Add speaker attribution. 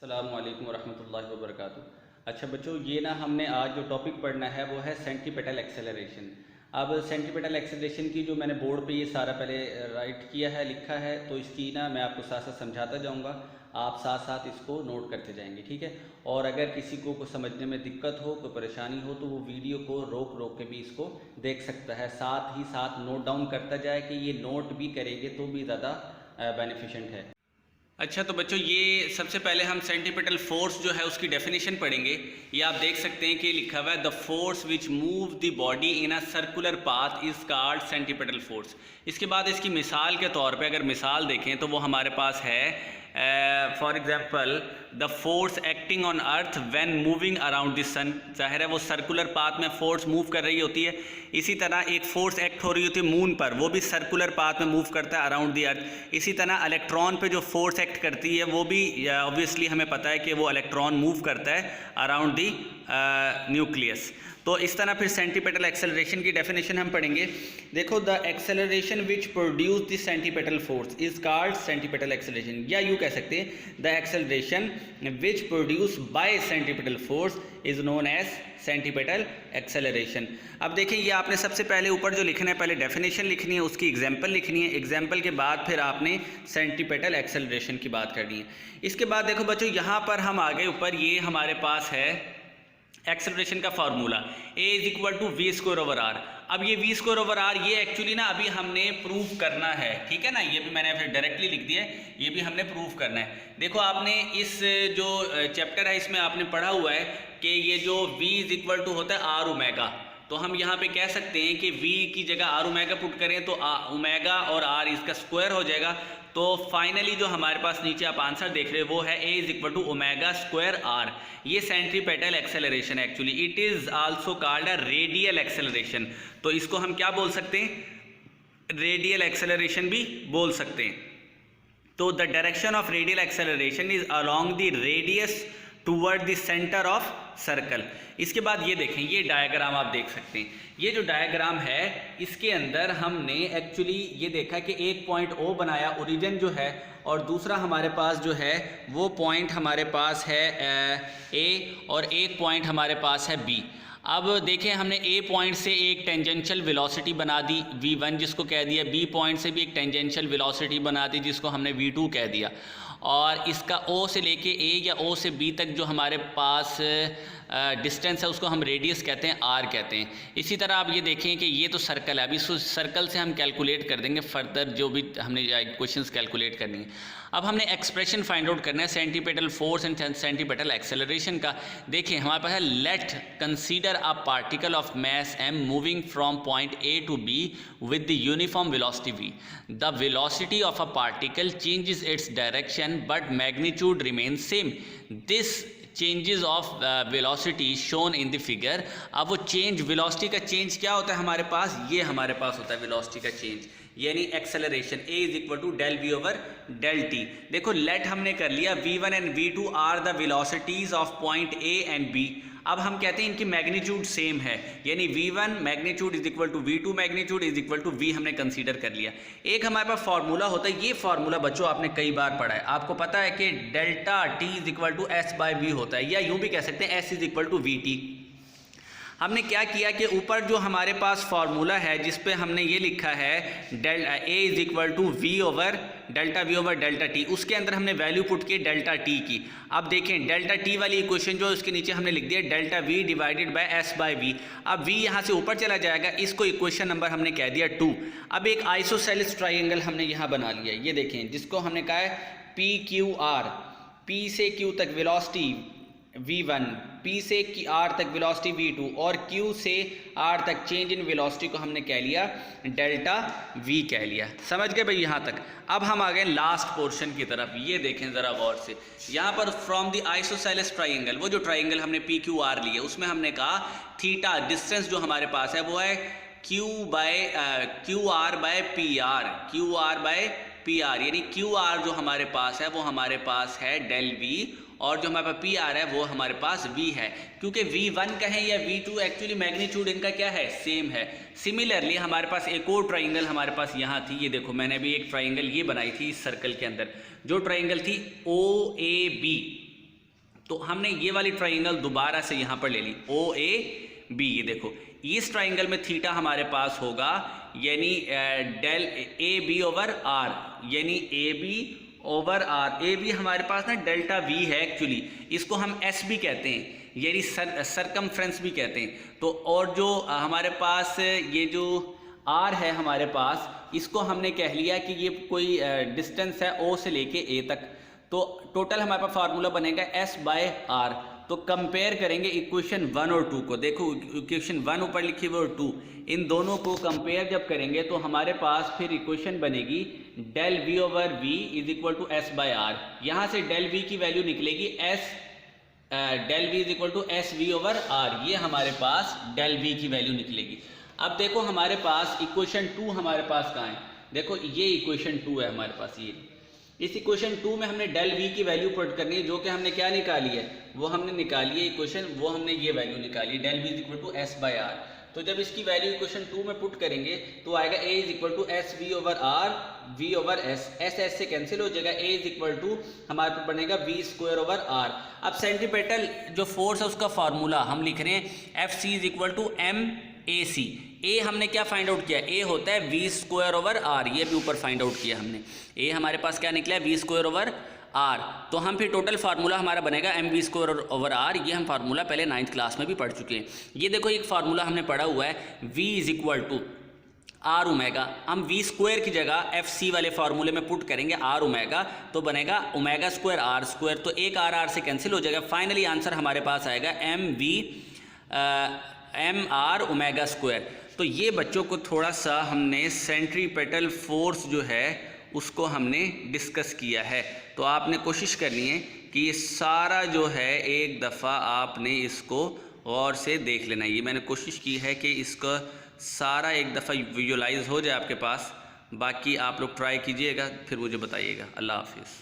Speaker 1: अस्सलामु अलैकुम वरहमतुल्लाहि वबरकातुहू। अच्छा बच्चों, ये ना हमने आज जो टॉपिक पढ़ना है वो है सेंटीपिटल एक्सेलरेशन। अब सेंटीपिटल एक्सेलरेशन की जो मैंने बोर्ड पे ये सारा पहले राइट किया है, लिखा है, तो इसकी ना मैं आपको साथ साथ समझाता जाऊँगा, आप साथ साथ इसको नोट करते जाएंगे, ठीक है। और अगर किसी को समझने में दिक्कत हो, कोई परेशानी हो, तो वो वीडियो को रोक रोक के भी इसको देख सकता है, साथ ही साथ नोट डाउन करता जाए कि ये नोट भी करेंगे तो भी ज़्यादा बेनिफिशेंट है। अच्छा तो बच्चों, ये सबसे पहले हम सेंटीपिटल फोर्स जो है उसकी डेफिनेशन पढ़ेंगे। ये आप देख सकते हैं कि लिखा हुआ है the force which move the body in a circular path is called centripetal force. इसके बाद इसकी मिसाल के तौर पे अगर मिसाल देखें तो वो हमारे पास है for example the force acting on earth when moving around the sun. जाहिर है वो सर्कुलर पाथ में फोर्स मूव कर रही होती है। इसी तरह एक फोर्स एक्ट हो रही होती है मून पर, वो भी सर्कुलर पाथ में मूव करता है अराउंड द अर्थ। इसी तरह इलेक्ट्रॉन पे जो फोर्स एक्ट करती है वो भी ऑब्वियसली हमें पता है कि वो इलेक्ट्रॉन मूव करता है अराउंड द न्यूक्लियस। तो इस तरह फिर सेंटीपिटल एक्सेलरेशन की डेफिनेशन हम पढ़ेंगे। देखो, the acceleration which produce the centripetal force is called centripetal acceleration, या यूँ कह सकते हैं the acceleration which produce by centripetal force is known as centripetal acceleration. अब देखें, ये आपने सबसे पहले ऊपर जो लिखना है, पहले डेफिनेशन लिखनी है, उसकी एग्जाम्पल लिखनी है, एग्जाम्पल के बाद फिर आपने सेंटीपिटल एक्सेलरेशन की बात करनी है। इसके बाद देखो बच्चों, यहाँ पर हम आगे ऊपर ये हमारे पास है एक्सेलरेशन का formula a is equal to v square over are. अब ये वी स्क्वायर ओवर आर ये एक्चुअली ना अभी हमने प्रूव करना है, ठीक है ना। ये भी मैंने फिर डायरेक्टली लिख दिया है, ये भी हमने प्रूव करना है। देखो, आपने इस जो चैप्टर है इसमें आपने पढ़ा हुआ है कि ये जो v इज इक्वल टू होता है आर ओमेगा। तो हम यहाँ पे कह सकते हैं कि v की जगह आर ओमेगा पुट करें तो ओमेगा और r इसका स्क्वायर हो जाएगा। तो फाइनली जो हमारे पास नीचे आप आंसर देख रहे हो वो है a is equal to omega square r. ये सेंट्रीपेटल एक्सेलरेशन है। Actually it is also called a radial acceleration. तो इसको हम क्या बोल सकते हैं? रेडियल एक्सेलरेशन भी बोल सकते हैं। तो the direction of radial acceleration is along the radius toward the centre of circle. इसके बाद ये देखें, ये डायग्राम आप देख सकते हैं। ये जो डायग्राम है इसके अंदर हमने एक्चुअली ये देखा कि एक पॉइंट O बनाया, ओरिजिन जो है, और दूसरा हमारे पास जो है वो पॉइंट हमारे पास है A, और एक पॉइंट हमारे पास है B। अब देखें, हमने A पॉइंट से एक टेंजेंशियल वेलोसिटी बना दी V1 जिसको कह दिया, B पॉइंट से भी एक टेंजेंशियल वेलोसिटी बना दी जिसको हमने V2 कह दिया, और इसका O से लेके A या O से B तक जो हमारे पास डिस्टेंस है उसको हम रेडियस कहते हैं, R कहते हैं। इसी तरह आप ये देखें कि ये तो सर्कल है, अभी इस सर्कल से हम कैलकुलेट कर देंगे फर्दर जो भी हमने क्वेश्चंस कैलकुलेट करनी है। अब हमने एक्सप्रेशन फाइंड आउट करना है centripetal force and centripetal acceleration का। देखिए हमारे पास है let consider a particle of mass m moving from point A to B with the uniform velocity v. The velocity of a particle changes its direction but magnitude remains same. This changes of velocity shown in the figure. अब वो change, velocity का change क्या होता है हमारे पास? ये हमारे पास होता है वेलोसिटी का चेंज, यानी acceleration a is equal to del v over del t। देखो, लेट हमने कर लिया v1 and v2 are the velocities of point a and b। अब हम कहते हैं इनकी मैग्नीट्यूड सेम है, यानी v1 magnitude is equal to v2 magnitude is equal to v हमने कंसीडर कर लिया। एक हमारे पास फार्मूला होता है, ये फार्मूला बच्चों आपने कई बार पढ़ा है, आपको पता है कि delta t is equal to s by v होता है, या यूं भी कह सकते हैं s is equal to vt। हमने क्या किया कि ऊपर जो हमारे पास फार्मूला है जिस पे हमने ये लिखा है delta a is equal to v over delta t, उसके अंदर हमने वैल्यू पुट की डेल्टा t की। अब देखें, डेल्टा t वाली इक्वेशन जो उसके नीचे हमने लिख दिया delta v divided by s by v। अब v यहाँ से ऊपर चला जाएगा, इसको इक्वेशन नंबर हमने कह दिया 2। अब एक आइसोसेलेस ट्राइंगल हमने यहाँ बना लिया, ये देखें, जिसको हमने कहा है PQR, P से Q तक वेलोसिटी v1, P से R तक वेलोसिटी v2, और Q से R तक चेंज इन वेलोसिटी को हमने कह लिया डेल्टा v कह लिया। समझ गए भाई यहाँ तक? अब हम आ गए लास्ट पोर्शन की तरफ। ये देखें ज़रा गौर से, यहाँ पर फ्रॉम द आइसोसेलेस ट्राइंगल, वो जो ट्राइंगल हमने PQR लिया उसमें हमने कहा थीटा डिस्टेंस जो हमारे पास है वो है QR बाय PR, यानी QR जो हमारे पास है वो हमारे पास है डेल v, और जो हमारे पास PR है वो हमारे पास V है। क्योंकि V1 कहें या V2 एक्चुअली मैग्नीट्यूड इनका क्या है? सेम है। सिमिलरली हमारे पास एक और ट्राइंगल हमारे पास यहाँ थी, ये देखो मैंने अभी एक ट्राइंगल ये बनाई थी इस सर्कल के अंदर, जो ट्राइंगल थी OAB, तो हमने ये वाली ट्राइंगल दोबारा से यहाँ पर ले ली, ओ ए बी। ये देखो इस ट्राइंगल में थीटा हमारे पास होगा यानी del A B over R, यानी A B over R. A B हमारे पास ना डेल्टा वी है एक्चुअली, इसको हम एस भी कहते हैं, यानी सरकमफ्रेंस भी कहते हैं। तो और जो हमारे पास ये जो आर है हमारे पास, इसको हमने कह लिया कि ये कोई डिस्टेंस है ओ से लेके ए तक। तो टोटल हमारे पास फार्मूला बनेगा एस बाय आर। तो कंपेयर करेंगे इक्वेशन 1 और 2 को। देखो इक्वेशन 1 ऊपर लिखी हुई और 2, इन दोनों को कंपेयर जब करेंगे तो हमारे पास फिर इक्वेशन बनेगी del v over v is equal to s by r. यहाँ से डेल वी की वैल्यू निकलेगी एस, del v is equal to S V over r. ये हमारे पास डेल वी की वैल्यू निकलेगी। अब देखो हमारे पास इक्वेशन 2 हमारे पास कहाँ है, देखो ये इक्वेशन 2 है हमारे पास। ये इस इक्वेशन 2 में हमने डेल वी की वैल्यू पुट करनी है, जो कि हमने क्या निकाली है, वो हमने निकाली है इक्वेशन, वो हमने ये वैल्यू निकाली है del v is equal to s by r. तो जब इसकी वैल्यू इक्वेशन 2 में पुट करेंगे तो आएगा A is equal to S V over R, V over S, S S से कैंसिल हो जाएगा, ए इज इक्वल टू हमारे पास बनेगा वी स्क्वायर ओवर आर। अब सेंटीपिटल जो फोर्स है उसका फार्मूला हम लिख रहे हैं F C is equal to M A C. ए हमने क्या फाइंड आउट किया, ए होता है वी स्क्वायर ओवर आर, ये भी ऊपर फाइंड आउट किया हमने। ए हमारे पास क्या निकला है, वी स्क्वायर ओवर आर। तो हम फिर टोटल फार्मूला हमारा बनेगा m v square over r. ये हम फार्मूला पहले 9th क्लास में भी पढ़ चुके हैं। ये देखो एक फार्मूला हमने पढ़ा हुआ है v is equal to r omega. हम वी स्क्वायर की जगह एफ सी वाले फार्मूले में पुट करेंगे आर ओमेगा, तो बनेगा ओमेगा स्क्वायर आर स्क्वायर। तो एक आर आर से कैंसिल हो जाएगा। फाइनली आंसर हमारे पास आएगा एम आर ओमेगा स्क्वायर। तो ये बच्चों को थोड़ा सा हमने सेंट्रीपेटल फोर्स जो है उसको हमने डिस्कस किया है। तो आपने कोशिश करनी है कि ये सारा जो है एक दफ़ा आपने इसको गौर से देख लेना। ये मैंने कोशिश की है कि इसका सारा एक दफ़ा विजुअलाइज हो जाए आपके पास। बाकी आप लोग ट्राई कीजिएगा, फिर मुझे बताइएगा। अल्लाह हाफिज़।